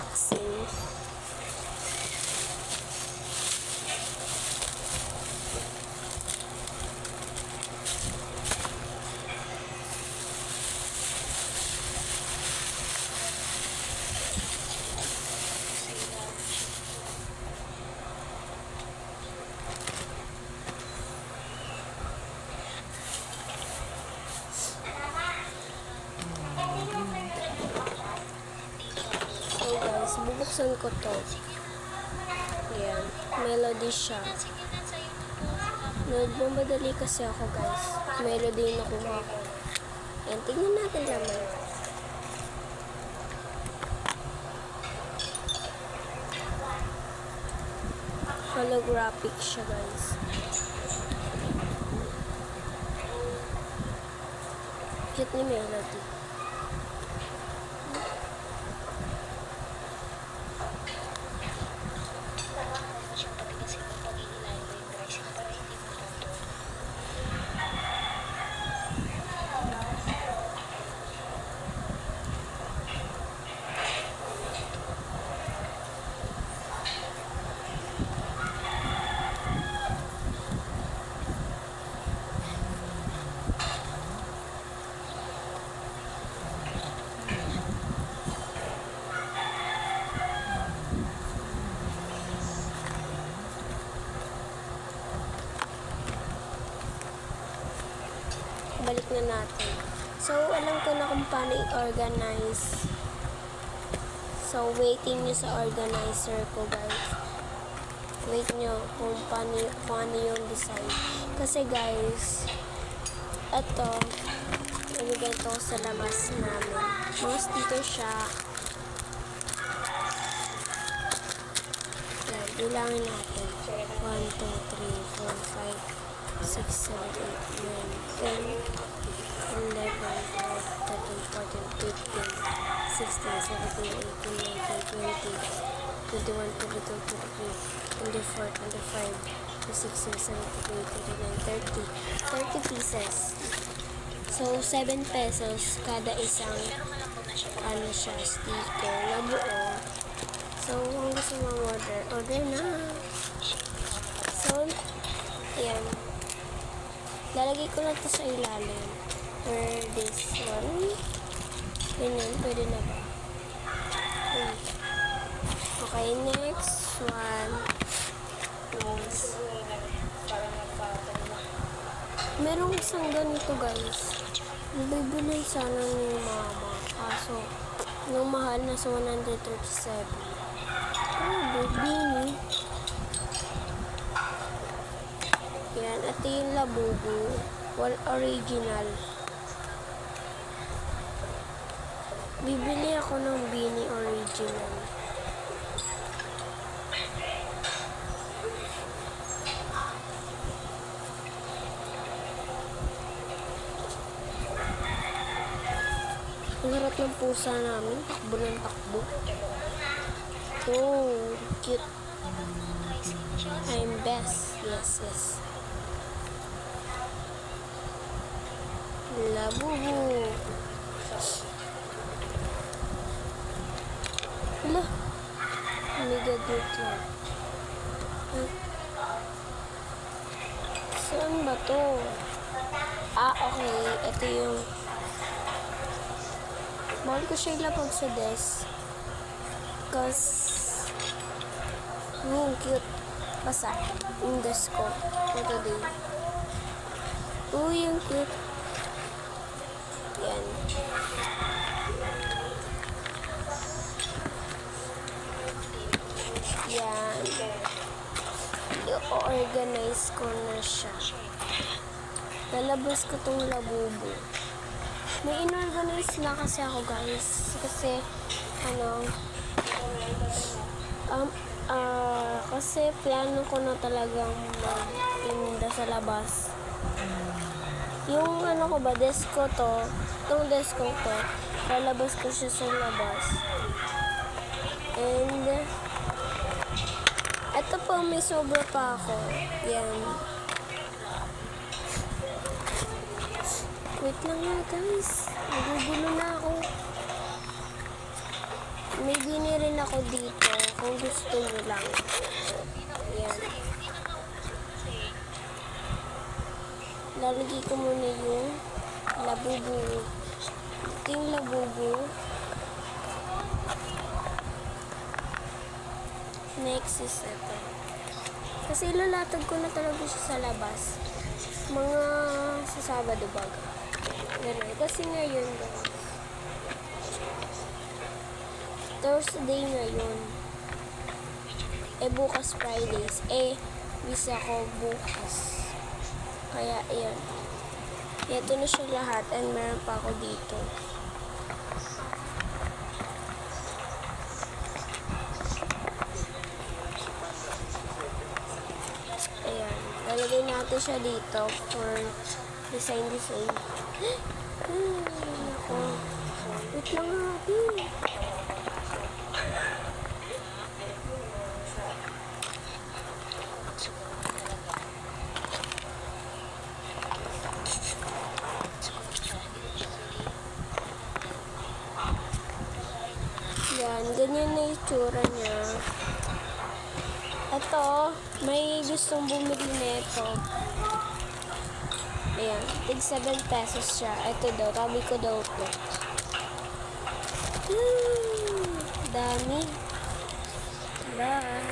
unboxing. Bubuksan ko to. Ayan. Melody siya. Nagmamadali kasi ako, guys. Melody yung nakuha ko. Ayan. Tingnan natin naman. Holographic siya, guys. Cute ni Melody. Balik na natin. So, alam ko na kung paano i-organize. So, waiting nyo sa organizer ko, guys. Wait nyo kung ano yung design. Kasi, guys, ito, nilagay ito sa labas namin. Mga sticker siya. Yan, bilangin natin. 1, 2, 3, 4, 5, 6, 7, 8, 9, 10, 11, 12, 13, 14, 15, 16, 17, 18, 19, 20, 21, 22, 23, 24, 25, 26, 27, 28, 29, 30 pieces. So, 7 pesos kada isang ano siya, sticker na buo. So, kung gusto mo order, order na. So, ayan. Lalagay ko na ito sa ilalim. Or this one. Ganyan, pwede na ba? Okay, next one. Merong isang ganito, guys. Bibili sana ni mama. Kaso, nung mahal na sa 137. Oh, bini. Yan, ito yung Labubu. Original. Bibili ako ng Bini original. Ang harap ng pusa namin. Takbo ng takbo. Oh, cute. I'm best. Yes, yes. Labubu. Hala. Mega good lang. Saan ba to? Ah, okay. Ito yung mahal ko siya ilapag sa desk. Cause cute. Basta. Yung desk ko. Ito din. Yung cute. Yan. Yan. I-organize ko na siya. Lalabas ko tong Labubu. May in-organize na kasi ako, guys. Kasi, kasi plano ko na talagang mag-tinda sa labas. Yung ko ba, desk ko to, itong desk ko to, lalabas ko siya sa labas. And, ito po, may sobra pa ako. Yan. Wait lang nga, guys. Nagugulo na ako. May bini rin ako ako dito kung gusto nyo lang. Ayan. Lalagay ko muna yung labubu. Ito yung labubu. Next is ito. Kasi lalatag ko na talaga siya sa labas. Mga sa Sabado baga. Ganun. Kasi ngayon, guys. Thursday ngayon. Bukas Fridays. Visa ko bukas. Kaya, ayan. Ito na siya lahat and meron pa ako dito. Ayan. Lalagay natin siya dito for design. Ako. Wait lang natin. Yan, ganyan na itsura niya. Ito, may gustong bumili nito. Ayan, tig 7 pesos siya. Ito daw, tabi ko daw ito. Dami. Bye.